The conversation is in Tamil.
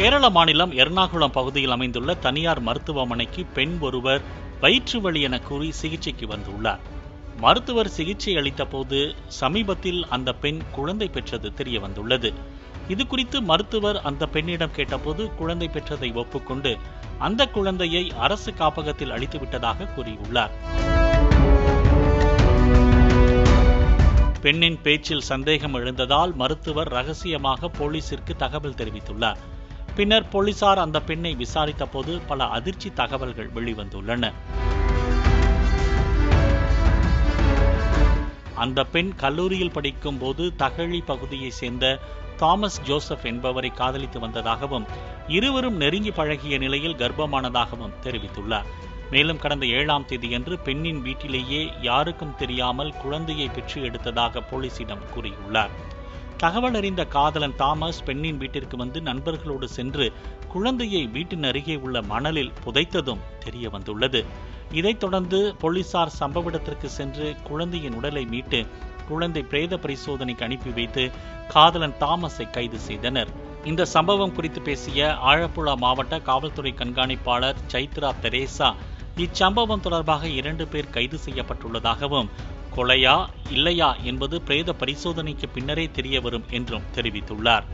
கேரள மாநிலம் எர்ணாகுளம் பகுதியில் அமைந்துள்ள தனியார் மருத்துவமனைக்கு பெண் ஒருவர் வயிற்று வலி என கூறி சிகிச்சைக்கு வந்துள்ளார். மருத்துவர் சிகிச்சை அளித்த போது சமீபத்தில் அந்த பெண் குழந்தை பெற்றது தெரிய வந்துள்ளது. இது குறித்து மருத்துவர் அந்த பெண்ணிடம் கேட்டபோது குழந்தை பெற்றதை ஒப்புக்கொண்டு அந்த குழந்தையை அரசு காப்பகத்தில் அளித்துவிட்டதாக கூறியுள்ளார். பெண்ணின் பேச்சில் சந்தேகம் எழுந்ததால் மருத்துவர் ரகசியமாக போலீசிற்கு தகவல் தெரிவித்துள்ளார். பின்னர் போலீசார் அந்த பெண்ணை விசாரித்த போது பல அதிர்ச்சி தகவல்கள் வெளிவந்துள்ளன. அந்த பெண் கல்லூரியில் படிக்கும் போது தகழி பகுதியை சேர்ந்த தாமஸ் ஜோசப் என்பவரை காதலித்து வந்ததாகவும் இருவரும் நெருங்கி பழகிய நிலையில் கர்ப்பமானதாகவும் தெரிவித்துள்ளார். மேலும் கடந்த 7ஆம் தேதியன்று பெண்ணின் வீட்டிலேயே யாருக்கும் தெரியாமல் குழந்தையை பெற்று எடுத்ததாக போலீசிடம் கூறியுள்ளார். தகவல் அறிந்த காதலன் தாமஸ் பெண்ணின் வீட்டிற்கு வந்து நண்பர்களோடு சென்று குழந்தையை வீட்டின் அருகே உள்ள மணலில் புதைத்ததும் தெரிய வந்துள்ளது. இதைத் தொடர்ந்து போலீசார் சம்பவ இடத்திற்கு சென்று குழந்தையின் உடலை மீட்டு குழந்தை பிரேத பரிசோதனைக்கு அனுப்பி வைத்து காதலன் தாமஸை கைது செய்தனர். இந்த சம்பவம் குறித்து பேசிய ஆலப்புழா மாவட்ட காவல்துறை கண்காணிப்பாளர் சைத்ரா தெரேசா, இச்சம்பவம் தொடர்பாக 2 பேர் கைது செய்யப்பட்டுள்ளதாகவும் கொலையா இல்லையா என்பது பிரேத பரிசோதனைக்கு பின்னரே தெரிய வரும் என்றும் தெரிவித்துள்ளார்.